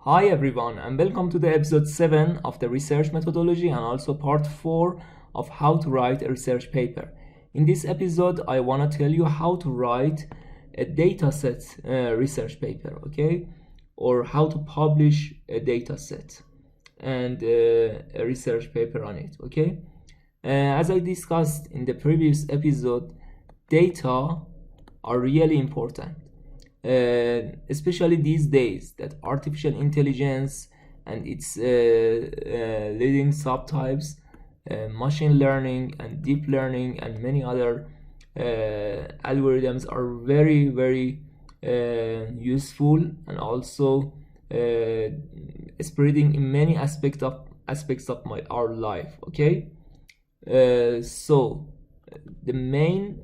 Hi everyone, and welcome to the episode 7 of the research methodology and also part 4 of how to write a research paper. In this episode, I want to tell you how to write a dataset research paper, okay? Or how to publish a dataset and a research paper on it, okay? As I discussed in the previous episode, data are really important. Especially these days that artificial intelligence and its leading subtypes, machine learning and deep learning and many other algorithms are very useful and also spreading in many aspects of our life. Okay, so the main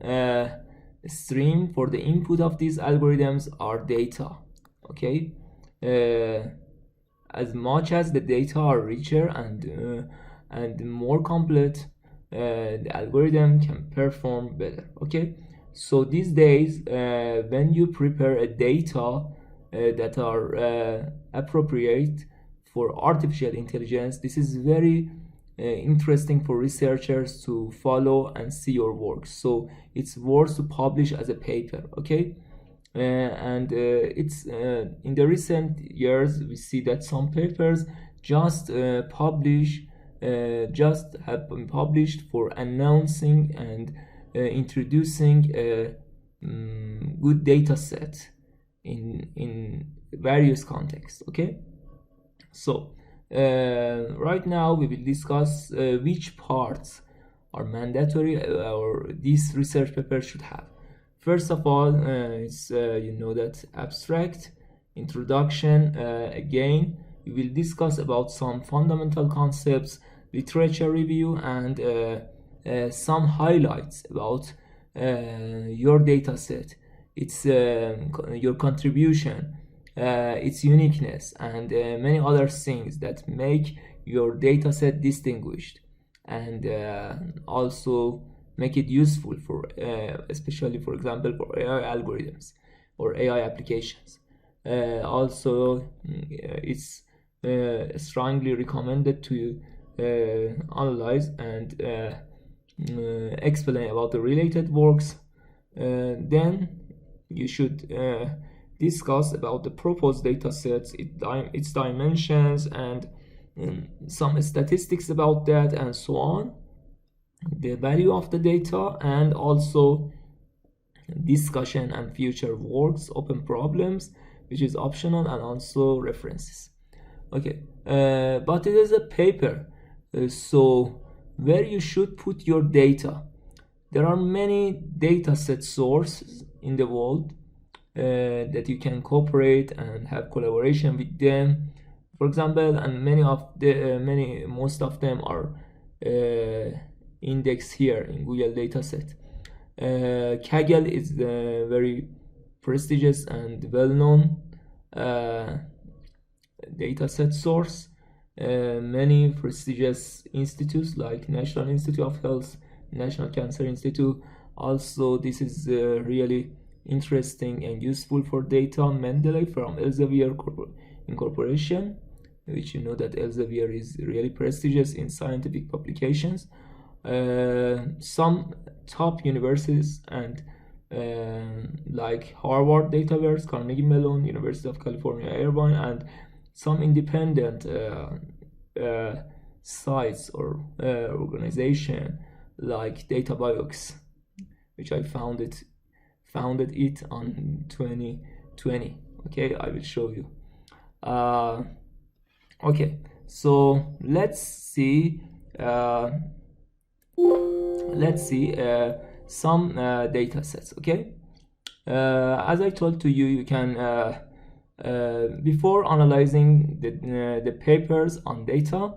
stream for the input of these algorithms are data. Okay, as much as the data are richer and more complete, the algorithm can perform better. Okay, so these days when you prepare a data that are appropriate for artificial intelligence, this is very interesting for researchers to follow and see your work. So it's worth to publish as a paper. Okay, and it's in the recent years we see that some papers just have been published for announcing and introducing a good data set in various contexts. Okay, so right now we will discuss which parts are mandatory or this research paper should have. First of all, it's that abstract introduction. Again, we will discuss about some fundamental concepts, literature review, and some highlights about your data set, its your contribution, its uniqueness, and many other things that make your dataset distinguished, and also make it useful for especially, for example, for AI algorithms or AI applications. Also, it's strongly recommended to analyze and explain about the related works. Then you should discuss about the proposed data sets, its dimensions, and some statistics about that, and so on, the value of the data, and also discussion and future works, open problems, which is optional, and also references. Okay, but it is a paper, so where you should put your data. There are many dataset sources in the world that you can cooperate and have collaboration with them. For example, and most of them are indexed here in Google Dataset. Kaggle is the very prestigious and well-known dataset source. Many prestigious institutes like National Institute of Health, National Cancer Institute. Also, this is really interesting and useful for data. Mendeley from Elsevier Incorporation, which you know that Elsevier is really prestigious in scientific publications. Some top universities and like Harvard Dataverse, Carnegie Mellon, University of California, Irvine, and some independent sites or organization like DataBiox, which I founded it on 2020. Okay, I will show you. Okay, so let's see some data sets. Okay, as I told to you, you can before analyzing the papers on data,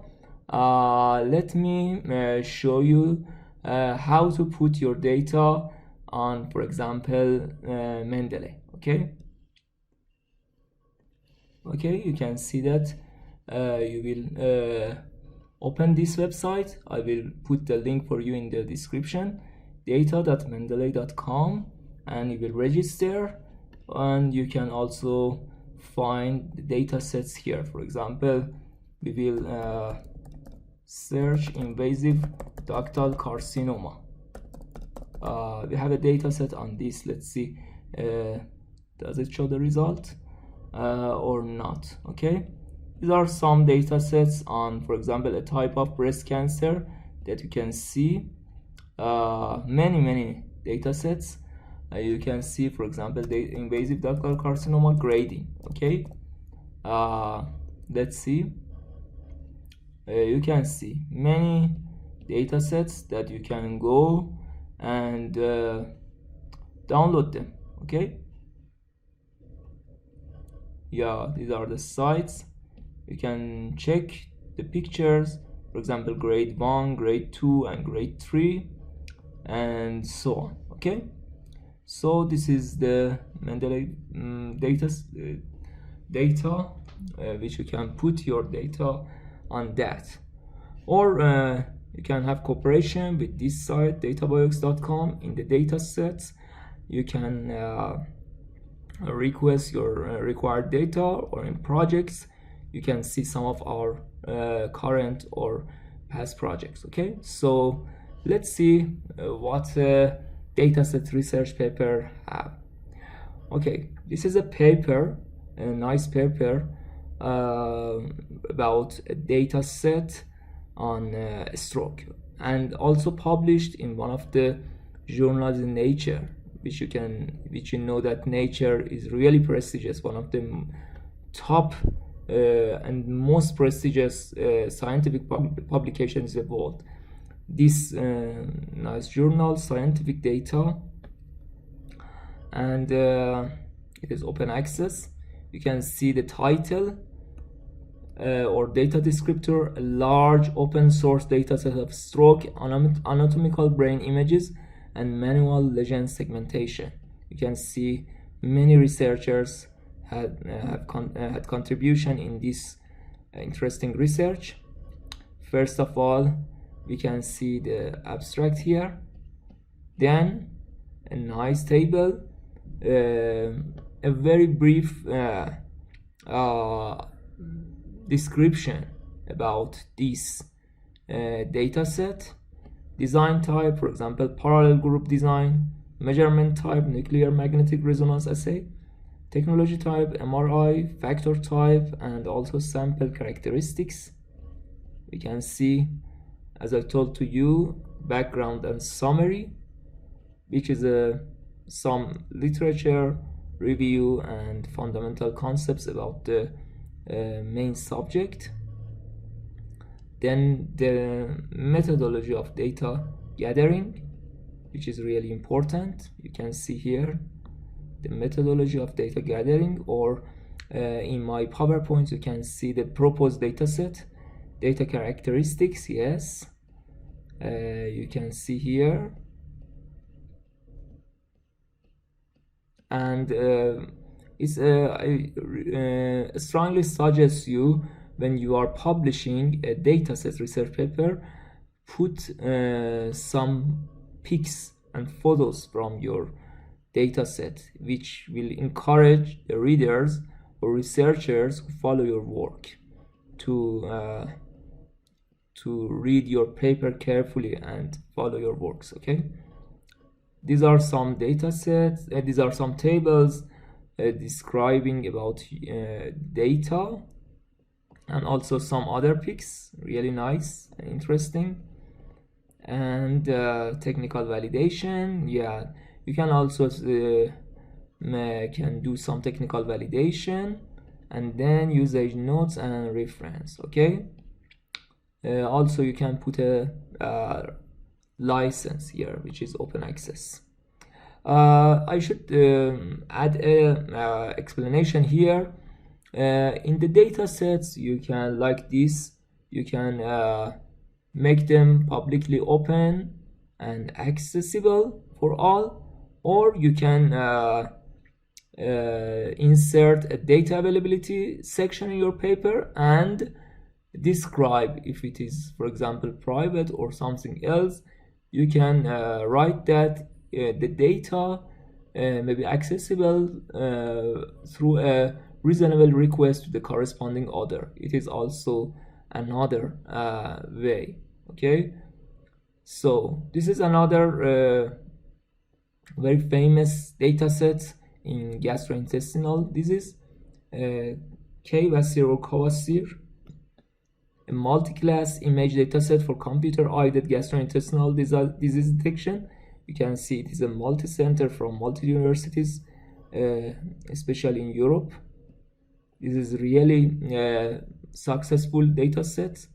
let me show you how to put your data on, for example, Mendeley. Okay, you can see that you will open this website. I will put the link for you in the description, data.mendeley.com, and you will register, and you can also find the data sets here. For example, we will search invasive ductal carcinoma. We have a data set on this. Let's see, does it show the result or not? Okay, these are some data sets on, for example, a type of breast cancer that you can see. Many data sets. You can see, for example, the invasive ductal carcinoma grading. Okay, let's see. You can see many data sets that you can go and download them. Okay, yeah, these are the sites. You can check the pictures, for example, grade 1, grade 2, and grade 3, and so on. Okay, so this is the Mendeley data which you can put your data on that. Or you can have cooperation with this site, databiox.com. In the data sets you can request your required data, or in projects you can see some of our current or past projects. Okay, so let's see what Dataset Research Paper have. Okay, this is a paper, a nice paper about a data set on stroke, and also published in one of the journals in Nature, which you know that Nature is really prestigious, one of the top and most prestigious scientific publications in the world. This nice journal, scientific data, and it is open access. You can see the title or data descriptor: a large open source data set of stroke anatomical brain images and manual lesion segmentation. You can see many researchers had contribution in this interesting research. First of all, we can see the abstract here, then a nice table, a very brief description about this data set, design type, for example, parallel group design, measurement type, nuclear magnetic resonance assay, technology type, MRI, factor type, and also sample characteristics. We can see, as I told to you, background and summary, which is some literature review and fundamental concepts about the main subject. Then the methodology of data gathering, which is really important. You can see here the methodology of data gathering, or in my PowerPoint you can see the proposed data set, data characteristics. Yes, you can see here, and I strongly suggest you, when you are publishing a dataset research paper, put some pics and photos from your dataset, which will encourage the readers or researchers who follow your work to read your paper carefully and follow your works. Okay, these are some data sets, these are some tables describing about data, and also some other pics, really nice and interesting. And technical validation, yeah, you can also can do some technical validation, and then usage notes and reference. Okay, also you can put a license here, which is open access. I should add a explanation here. In the data sets, you can, like this, you can make them publicly open and accessible for all, or you can insert a data availability section in your paper and describe if it is, for example, private or something else. You can write that the data may be accessible through a reasonable request to the corresponding order. It is also another way. Okay, so this is another very famous data set in gastrointestinal disease, Kvasir or Kvasir, a multi-class image dataset for computer-aided gastrointestinal disease detection. You can see it is a multi-center from multi-universities, especially in Europe. This is really successful dataset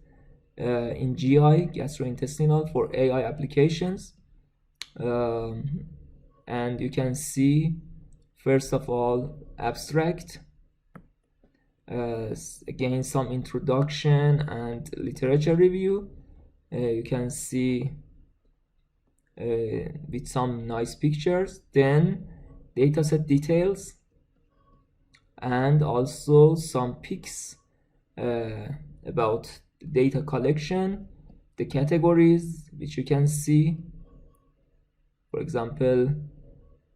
in GI, gastrointestinal, for AI applications. And you can see, first of all, abstract, again some introduction and literature review. You can see with some nice pictures, then dataset details, and also some pics about data collection, the categories which you can see, for example,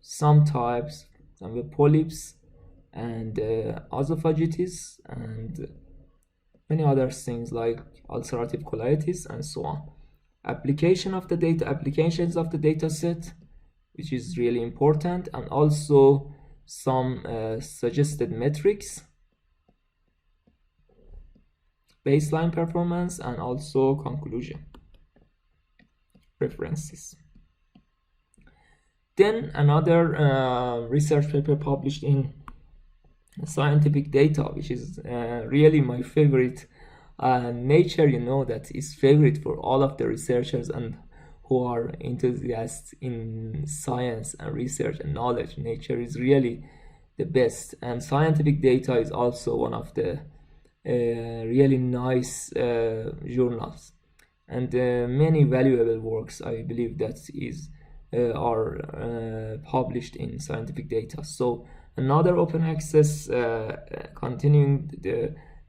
some types, some polyps and esophagitis, and many other things like ulcerative colitis and so on. Applications of the data set, which is really important, and also some suggested metrics, baseline performance, and also conclusion references. Then another research paper published in Scientific Data, which is really my favorite. Nature, you know, that is favorite for all of the researchers and who are enthusiasts in science and research and knowledge. Nature is really the best, and Scientific Data is also one of the really nice journals, and many valuable works, I believe, that is are published in Scientific Data. So another open access continuing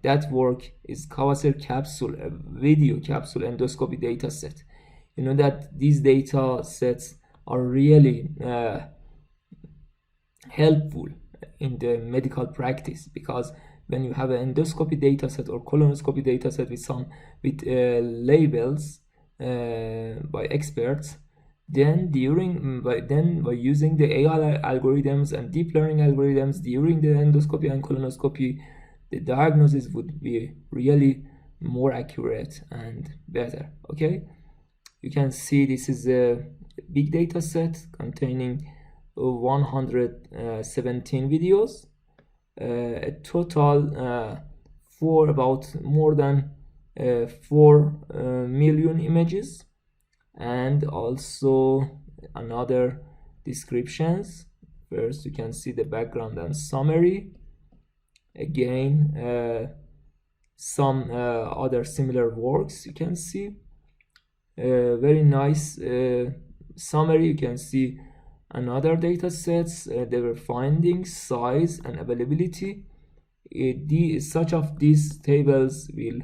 that work is Kvasir-Capsule, a video capsule endoscopy data set. You know that these data sets are really helpful in the medical practice, because when you have an endoscopy data set or colonoscopy data set with labels by experts, then by using the AI algorithms and deep learning algorithms during the endoscopy and colonoscopy, the diagnosis would be really more accurate and better. Okay, you can see this is a big data set containing 117 videos, a total for about more than 4 million images, and also another descriptions. First, you can see the background and summary. Again, some other similar works you can see. Very nice summary. You can see another data sets, their findings, size, and availability. Such of these tables will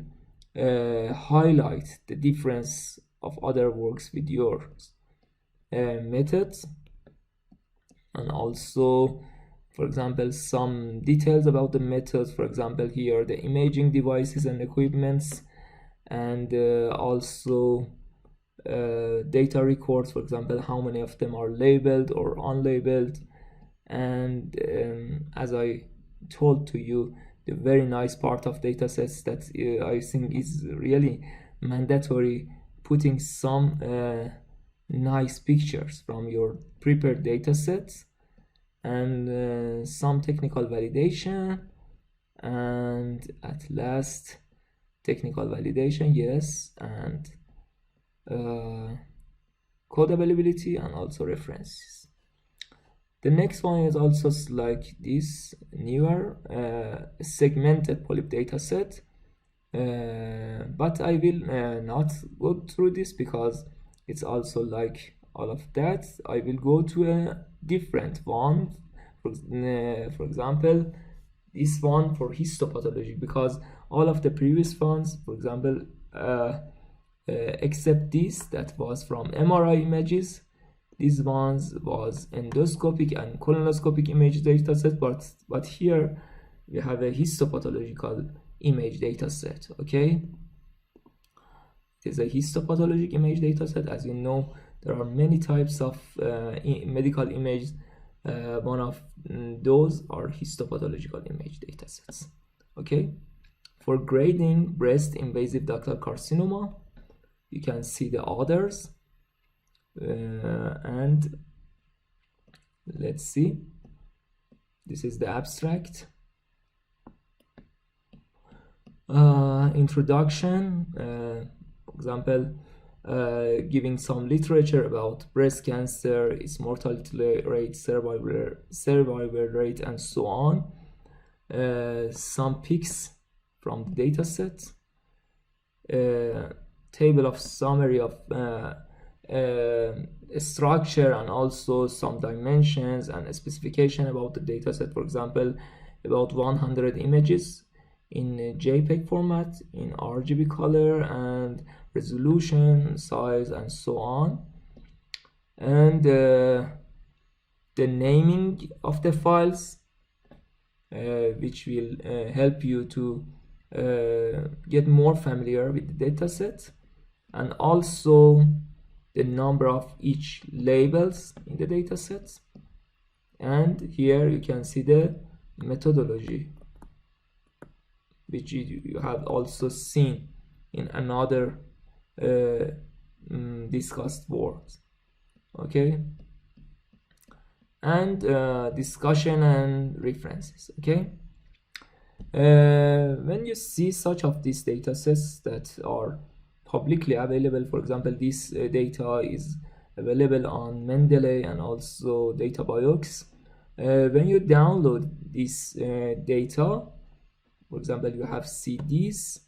highlight the difference of other works with your methods, and also, for example, some details about the methods. For example, here the imaging devices and equipments, and also data records, for example, how many of them are labeled or unlabeled. And as I told to you, the very nice part of datasets that I think is really mandatory, putting some nice pictures from your prepared datasets, and some technical validation, and at last technical validation, yes, and code availability, and also references. The next one is also like this newer segmented polyp data set, but I will not go through this because it's also like all of that. I will go to a different one, for example this one for histopathology, because all of the previous ones, for example, except this that was from MRI images, these ones was endoscopic and colonoscopic image dataset, but here we have a histopathological image dataset. Okay, it is a histopathologic image dataset. As you know, there are many types of medical images. One of those are histopathological image datasets. Okay, for grading breast invasive ductal carcinoma, you can see the others, and let's see, this is the abstract. Introduction, for example, giving some literature about breast cancer, its mortality rate, survival rate, and so on. Some pics from the dataset, table of summary of structure and also some dimensions and a specification about the dataset. For example, about 100 images in JPEG format, in RGB color and resolution, size, and so on. And the naming of the files, which will help you to get more familiar with the dataset, and also the number of each labels in the datasets. And here you can see the methodology, which you have also seen in another discussed words. Okay, and discussion and references. Okay, when you see such of these datasets that are publicly available, for example, this data is available on Mendeley and also DataBiox. When you download this data, for example, you have CDs.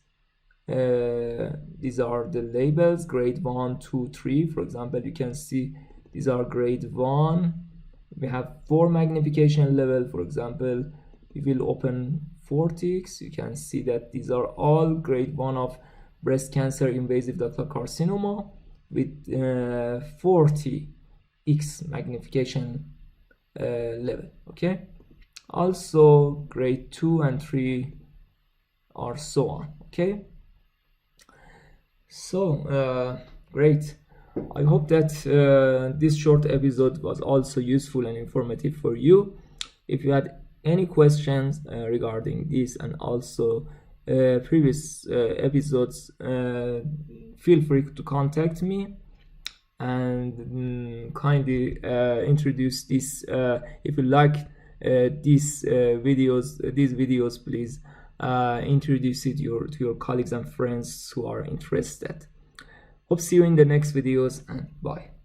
These are the labels, grade 1, 2, 3. For example, you can see these are grade 1. We have 4 magnification level. For example, if you will open 4x, you can see that these are all grade 1 of breast cancer invasive ductal carcinoma with 40x magnification level. Okay, also grade 2 and 3 or so on. Okay, so great. I hope that this short episode was also useful and informative for you. If you had any questions regarding this and also previous episodes, feel free to contact me and kindly introduce this. If you like these videos, please introduce it to your colleagues and friends who are interested. Hope see you in the next videos, and bye.